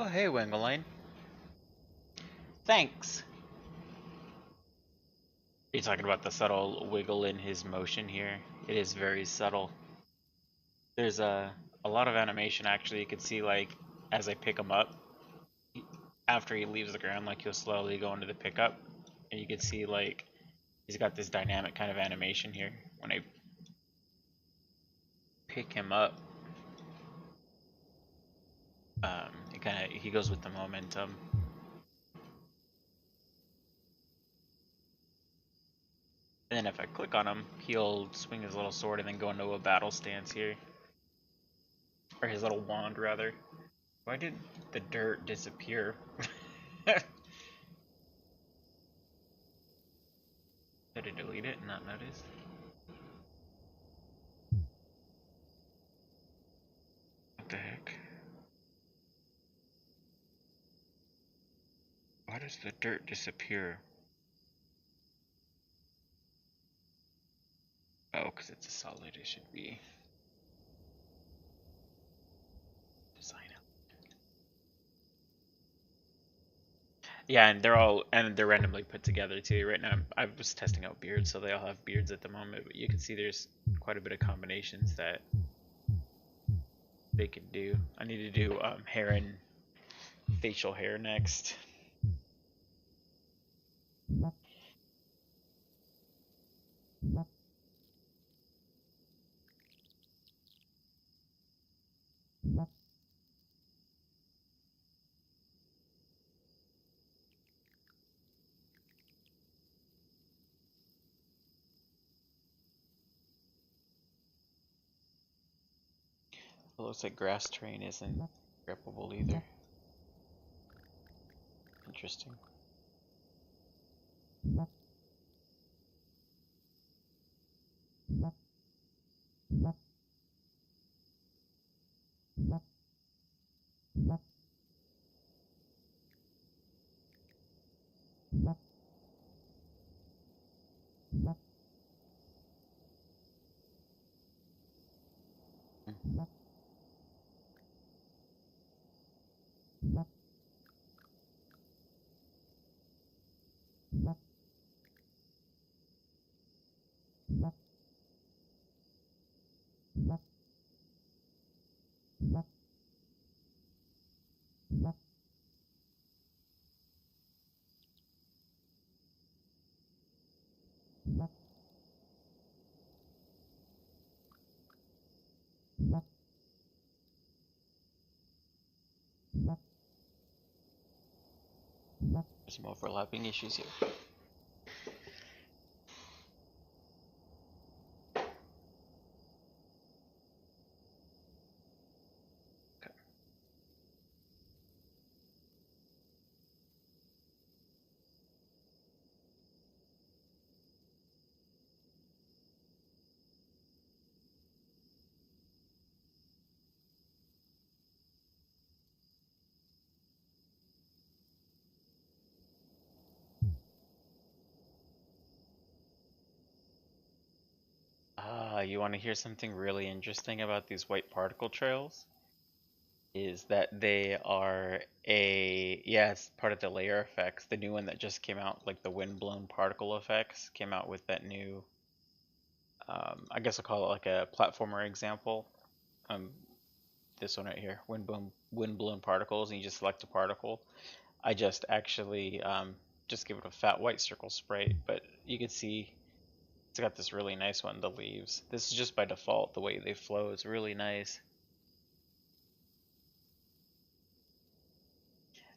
Oh, hey, Wengeline. Thanks. Are you talking about the subtle wiggle in his motion here? It is very subtle. There's a lot of animation actually. You can see like as I pick him up, after he leaves the ground, like he'll slowly go into the pickup, and you can see like he's got this dynamic kind of animation here. When I pick him up, he goes with the momentum. And then if I click on him, he'll swing his little sword and then go into a battle stance here. Or his little wand, rather. Why did the dirt disappear? Did I delete it and not notice? What the heck? Why does the dirt disappear? Oh, because it's a solid, it should be. Design it. Yeah, and they're randomly put together too. Right now, I was testing out beards, so they all have beards at the moment, but you can see there's quite a bit of combinations that they can do. I need to do hair and facial hair next. It looks like grass terrain isn't grippable either. Interesting. There's some overlapping issues here. You want to hear something really interesting about these white particle trails? Is that they are it's part of the layer effects. The new one that just came out, like the wind-blown particle effects, came out with that new, I guess I'll call it like a platformer example. Um, this one right here, wind-blown particles, and you just select a particle. I just actually just give it a fat white circle spray, but you can see it's got this really nice one, the leaves. This is just by default, the way they flow is really nice.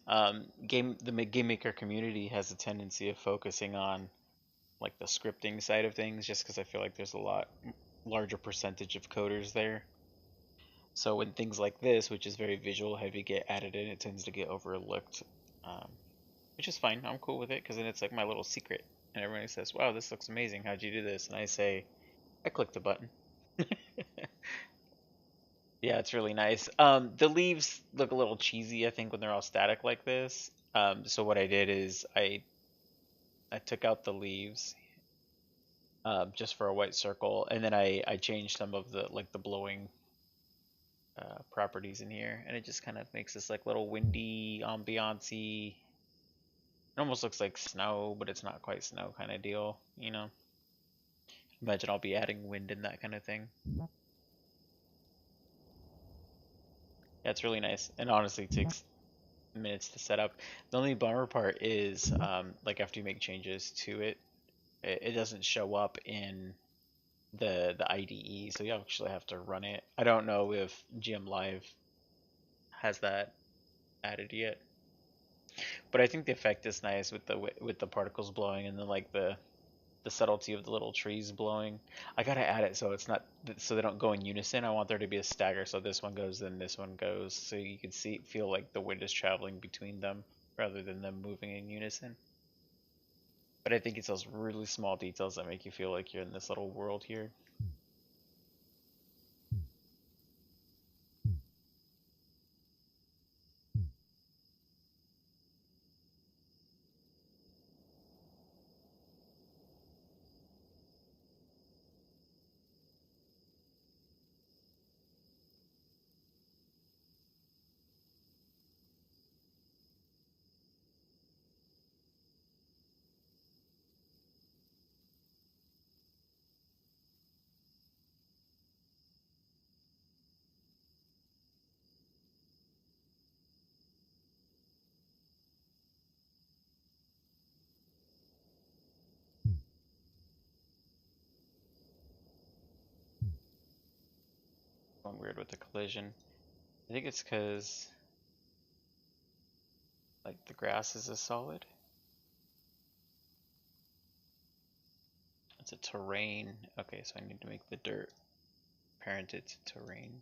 The game maker community has a tendency of focusing on like the scripting side of things, just because I feel like there's a lot larger percentage of coders there. So when things like this, which is very visual heavy, get added in, it tends to get overlooked, um, which is fine. I'm cool with it because then it's like my little secret, and everybody says, "Wow, this looks amazing. How'd you do this?" And I say, "I clicked the button." Yeah, it's really nice. The leaves look a little cheesy, I think, when they're all static like this. So what I did is I took out the leaves just for a white circle, and then I changed some of the like the blowing properties in here, and it just kind of makes this like little windy, ambiance-y. It almost looks like snow, but it's not quite snow kind of deal, you know. Imagine I'll be adding wind and that kind of thing. Yeah, it's really nice, and honestly, it takes minutes to set up. The only bummer part is, like after you make changes to it, it doesn't show up in the IDE, so you actually have to run it. I don't know if GM Live has that added yet, but I think the effect is nice with the particles blowing and then like the subtlety of the little trees blowing. I gotta add it so it's not so they don't go in unison. I want there to be a stagger, so this one goes, then this one goes, so you can feel like the wind is traveling between them rather than them moving in unison. But I think it's those really small details that make you feel like you're in this little world here. Going weird with the collision. I think it's because like the grass is a solid. It's a terrain. Okay, so I need to make the dirt parented to terrain.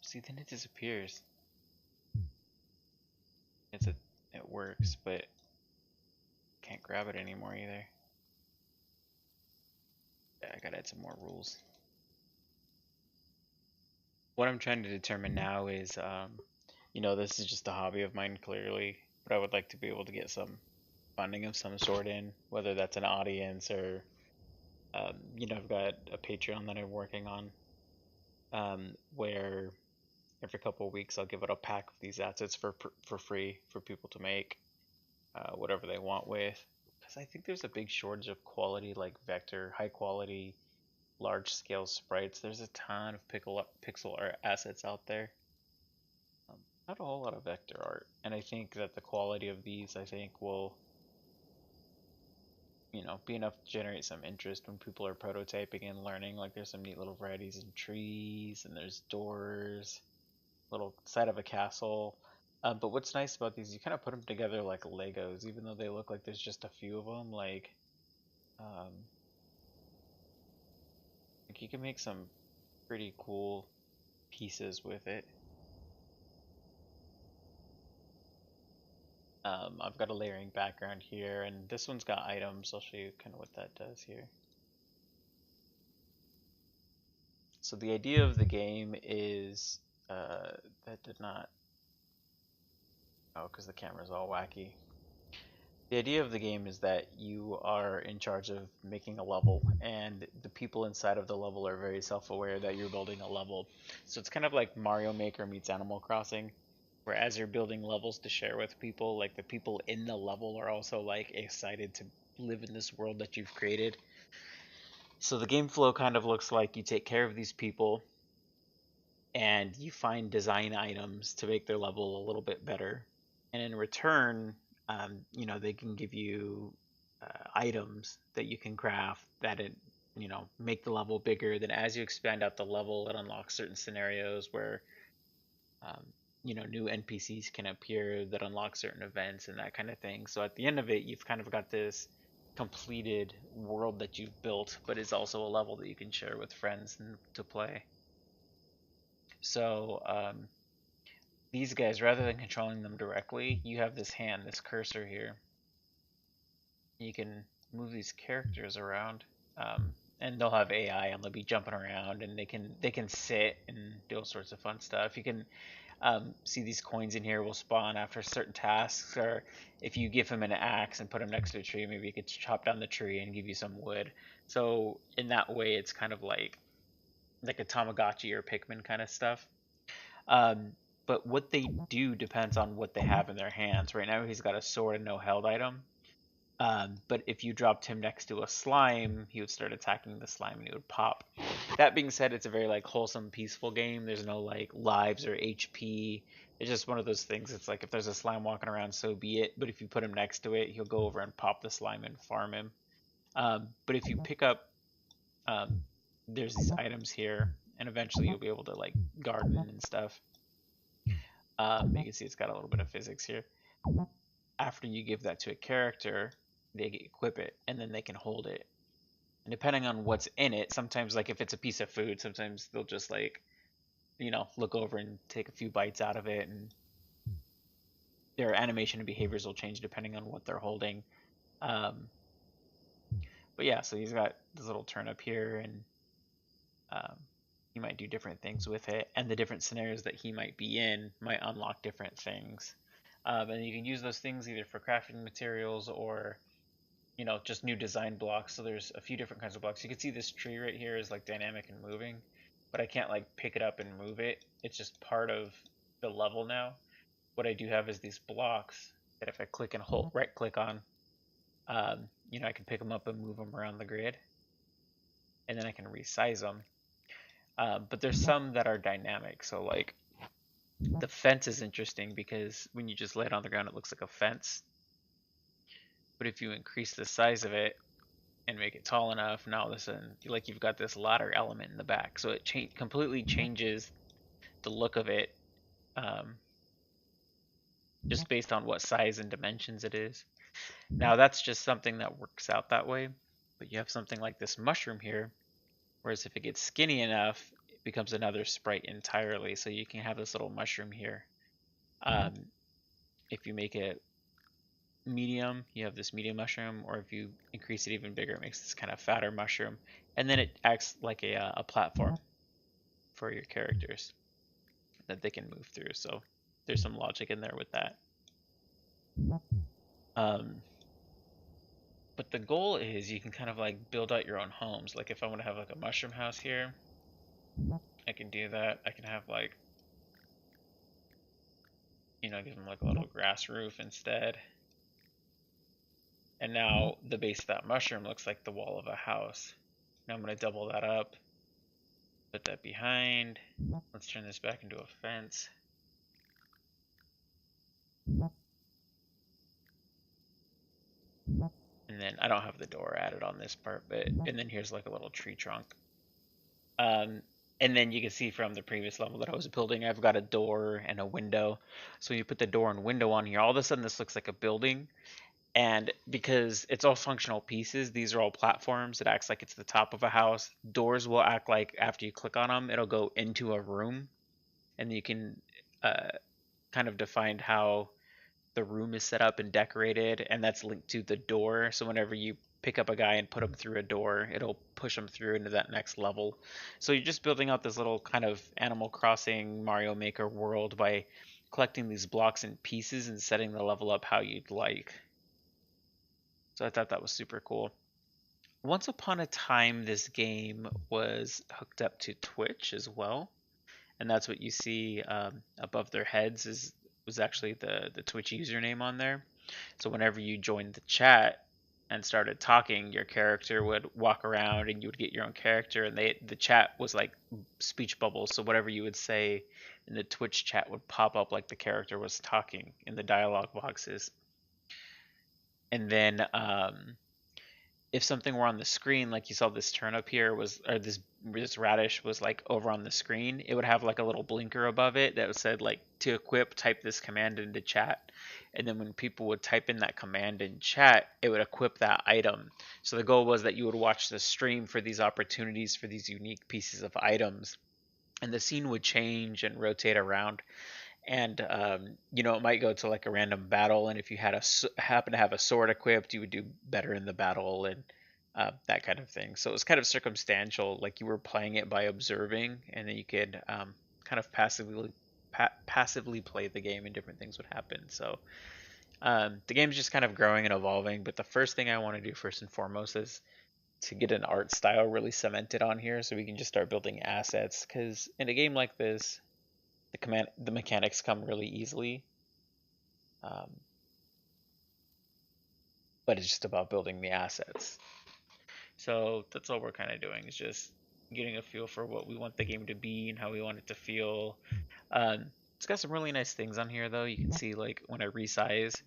See, then it disappears. It works, but can't grab it anymore either. Yeah, I gotta add some more rules. What I'm trying to determine now is, this is just a hobby of mine, clearly, but I would like to be able to get some funding of some sort in, whether that's an audience or, I've got a Patreon that I'm working on, where every couple of weeks I'll give out a pack of these assets for free for people to make whatever they want with. Because I think there's a big shortage of quality, like vector, high quality, large scale sprites. There's a ton of pixel art assets out there. Not a whole lot of vector art, and I think that the quality of these, I think, will, be enough to generate some interest when people are prototyping and learning. Like there's some neat little varieties in trees, and there's doors, little side of a castle. But what's nice about these, you kind of put them together like Legos, even though they look like there's just a few of them. Um, like you can make some pretty cool pieces with it. I've got a layering background here, and this one's got items. I'll show you kind of what that does here. So the idea of the game is, that did not, oh, because the camera's all wacky. The idea of the game is that you are in charge of making a level, and the people inside of the level are very self-aware that you're building a level. So it's kind of like Mario Maker meets Animal Crossing, where as you're building levels to share with people, like the people in the level are also like excited to live in this world that you've created. So the game flow kind of looks like you take care of these people and you find design items to make their level a little bit better. And in return, they can give you items that you can craft that make the level bigger. Then as you expand out the level, it unlocks certain scenarios where, um, new NPCs can appear that unlock certain events and that kind of thing. So at the end of it, you've kind of got this completed world that you've built, but it's also a level that you can share with friends and to play. So these guys, rather than controlling them directly, you have this hand, this cursor here. You can move these characters around, and they'll have AI, and they'll be jumping around, and they can sit and do all sorts of fun stuff. You can See, these coins in here will spawn after certain tasks, or if you give him an axe and put him next to a tree, maybe he could chop down the tree and give you some wood. So in that way, it's kind of like a Tamagotchi or Pikmin kind of stuff. Um, but what they do depends on what they have in their hands. Right now, he's got a sword and no held item. But if you dropped him next to a slime, he would start attacking the slime and he would pop. That being said, it's a very like wholesome, peaceful game. There's no like lives or HP. It's just one of those things. It's like if there's a slime walking around, so be it. But if you put him next to it, he'll go over and pop the slime and farm him. But if you pick up, um, there's these items here, and eventually you'll be able to like garden and stuff. You can see it's got a little bit of physics here. After you give that to a character, they equip it, and then they can hold it. And depending on what's in it, sometimes like if it's a piece of food, sometimes they'll just like, look over and take a few bites out of it, and their animation and behaviors will change depending on what they're holding. Um, but yeah, so he's got this little turnip here, and um, he might do different things with it, and the different scenarios that he might be in might unlock different things. And you can use those things either for crafting materials or just new design blocks. So there's a few different kinds of blocks. You can see this tree right here is like dynamic and moving, but I can't like pick it up and move it. It's just part of the level now. What I do have is these blocks that if I click and hold right click on, I can pick them up and move them around the grid, and then I can resize them. But there's some that are dynamic. So like the fence is interesting because when you just lay it on the ground, it looks like a fence. But if you increase the size of it and make it tall enough, now all of a sudden, like you've got this ladder element in the back. So it completely changes the look of it, just based on what size and dimensions it is. Now that's just something that works out that way. But you have something like this mushroom here, whereas if it gets skinny enough, it becomes another sprite entirely. So you can have this little mushroom here. If you make it medium, you have this medium mushroom, or if you increase it even bigger, it makes this kind of fatter mushroom, and then it acts like a platform for your characters that they can move through. So there's some logic in there with that. But the goal is you can kind of like build out your own homes. Like if I want to have like a mushroom house here, I can do that. I can have like, give them like a little grass roof instead. And now the base of that mushroom looks like the wall of a house. Now I'm going to double that up, put that behind. Let's turn this back into a fence. And then I don't have the door added on this part, and then here's like a little tree trunk. And then you can see from the previous level that I was building, I've got a door and a window. So you put the door and window on here, all of a sudden this looks like a building. And because it's all functional pieces, these are all platforms. It acts like it's the top of a house. Doors will act like after you click on them, it'll go into a room. And you can kind of define how the room is set up and decorated. And that's linked to the door. So whenever you pick up a guy and put him through a door, it'll push him through into that next level. So you're just building out this little kind of Animal Crossing Mario Maker world by collecting these blocks and pieces and setting the level up how you'd like. So I thought that was super cool. Once upon a time, this game was hooked up to Twitch as well, and that's what you see above their heads was actually the Twitch username on there. So whenever you joined the chat and started talking, your character would walk around, and you would get your own character, and the chat was like speech bubbles. So whatever you would say in the Twitch chat would pop up like the character was talking in the dialogue boxes. And then if something were on the screen, like you saw this turnip here or this radish was like over on the screen, it would have like a little blinker above it that said like to equip, type this command into chat. And then when people would type in that command in chat, it would equip that item. So the goal was that you would watch the stream for these opportunities for these unique pieces of items. And the scene would change and rotate around. And it might go to like a random battle, and if you happen to have a sword equipped, you would do better in the battle, and that kind of thing. So it was kind of circumstantial, like you were playing it by observing, and then you could kind of passively play the game and different things would happen. So the game's just kind of growing and evolving. But the first thing I want to do first and foremost is to get an art style really cemented on here, so we can just start building assets. Because in a game like this, the mechanics come really easily. Um, but it's just about building the assets. So that's all we're kind of doing, is just getting a feel for what we want the game to be and how we want it to feel. Um, it's got some really nice things on here, though. You can see, like, when I resize,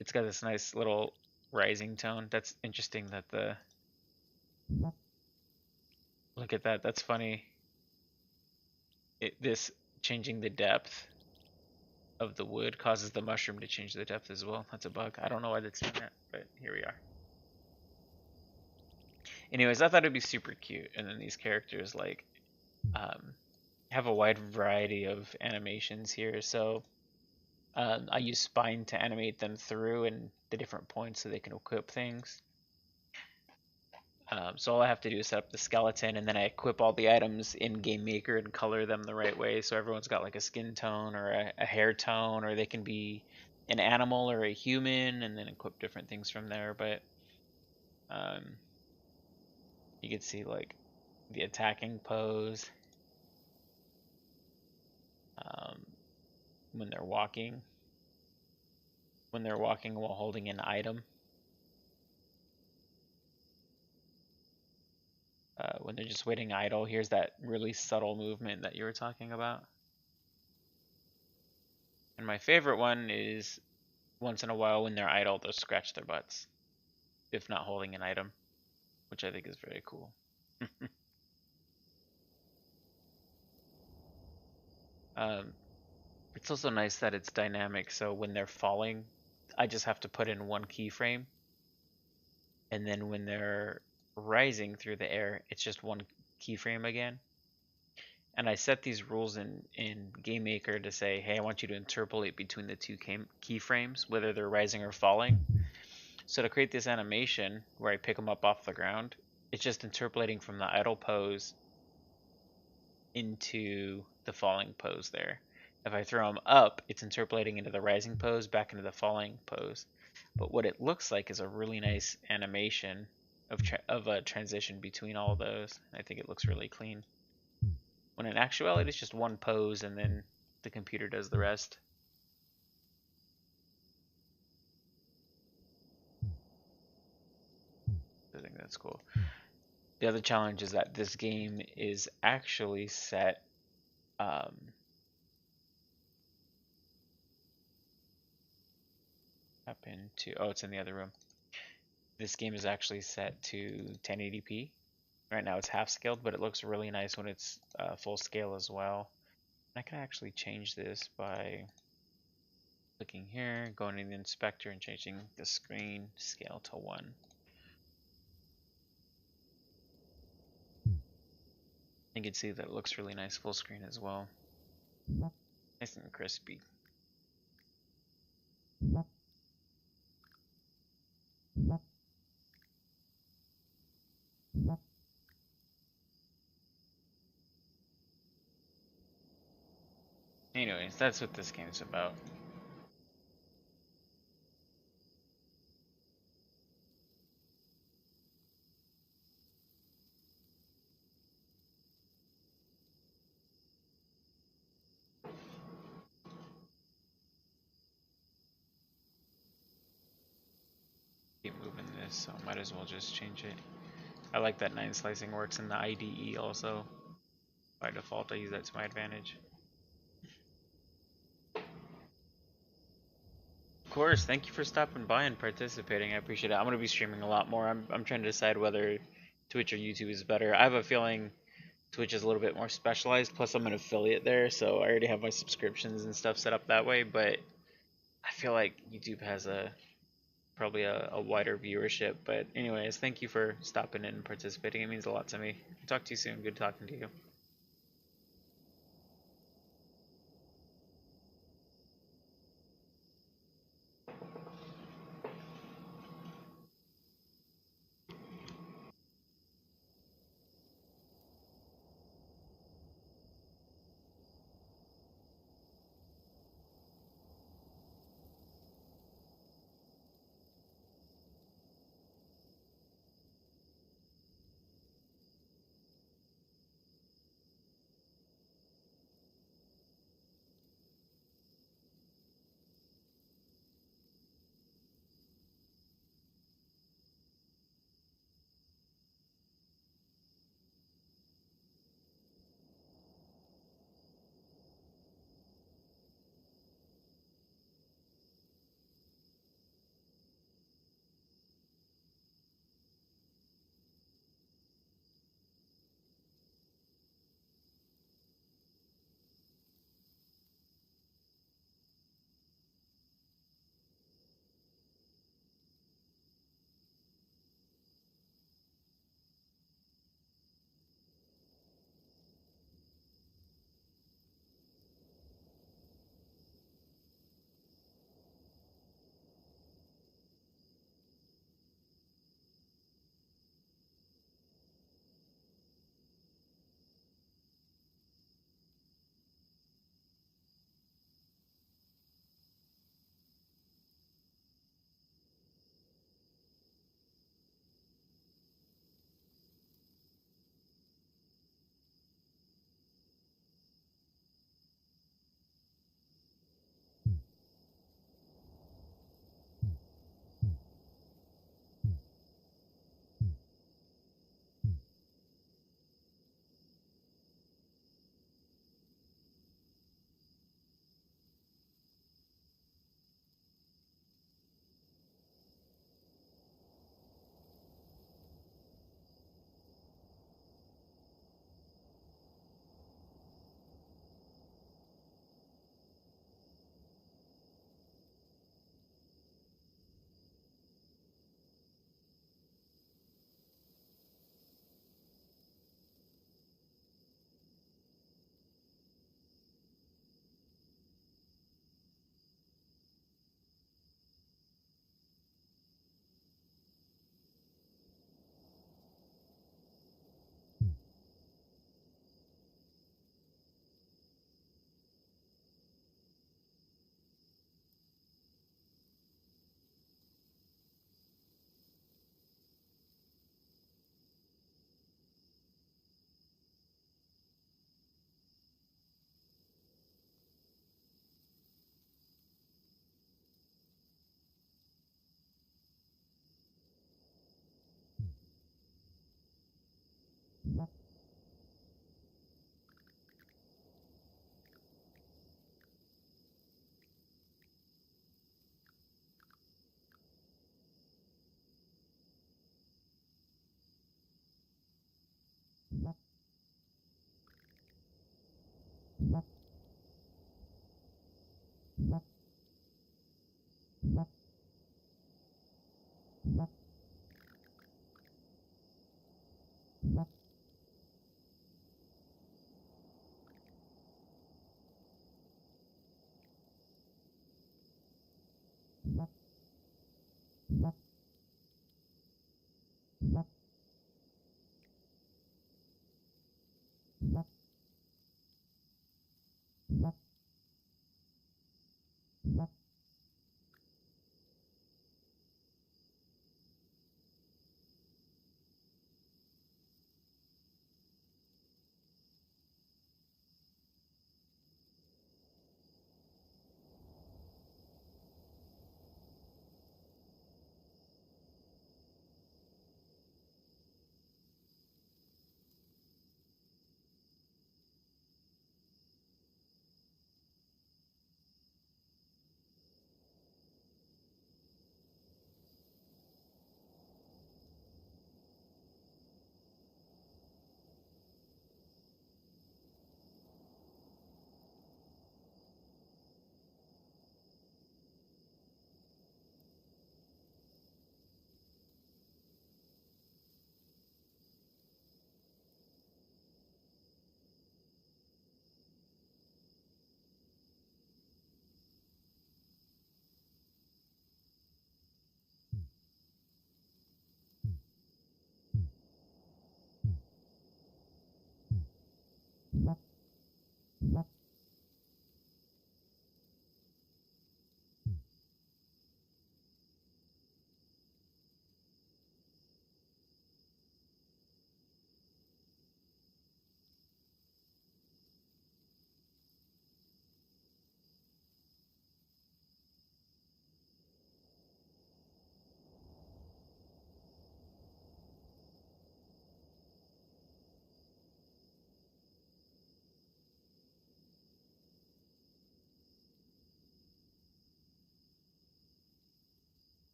it's got this nice little rising tone. That's interesting that the... Look at that. That's funny. This changing the depth of the wood causes the mushroom to change the depth as well. That's a bug. I don't know why that's doing that, but here we are. Anyways, I thought it'd be super cute. And then these characters, like, have a wide variety of animations here. So I use spine to animate them through and the different points so they can equip things. So all I have to do is set up the skeleton, and then I equip all the items in Game Maker and color them the right way. So everyone's got like a skin tone or a hair tone, or they can be an animal or a human, and then equip different things from there. But you can see like the attacking pose when they're walking while holding an item. When they're just waiting idle, here's that really subtle movement that you were talking about. And my favorite one is once in a while when they're idle, they'll scratch their butts if not holding an item, which I think is very cool. It's also nice that it's dynamic, so when they're falling, I just have to put in one keyframe, and then when they're rising through the air, it's just one keyframe again. And I set these rules in GameMaker to say, hey, I want you to interpolate between the two keyframes, whether they're rising or falling. So to create this animation where I pick them up off the ground, it's just interpolating from the idle pose into the falling pose there. If I throw them up, it's interpolating into the rising pose, back into the falling pose. But what it looks like is a really nice animation of a transition between all of those. I think it looks really clean. When in actuality, it's just one pose and then the computer does the rest. I think that's cool. The other challenge is that this game is actually set up into, oh, it's in the other room. This game is actually set to 1080p. Right now it's half scaled, but it looks really nice when it's full scale as well. I can actually change this by clicking here, going in the inspector and changing the screen scale to 1. You can see that it looks really nice full screen as well. Nice and crispy. Anyways, that's what this game is about. Keep moving this, so might as well just change it. I like that 9 slicing works in the IDE also. By default, I use that to my advantage. Of course, thank you for stopping by and participating. I appreciate it. I'm going to be streaming a lot more. I'm trying to decide whether Twitch or YouTube is better. I have a feeling Twitch is a little bit more specialized, plus I'm an affiliate there, so I already have my subscriptions and stuff set up that way, but I feel like YouTube has probably a wider viewership. But anyways, thank you for stopping in and participating. It means a lot to me. I'll talk to you soon. Good talking to you.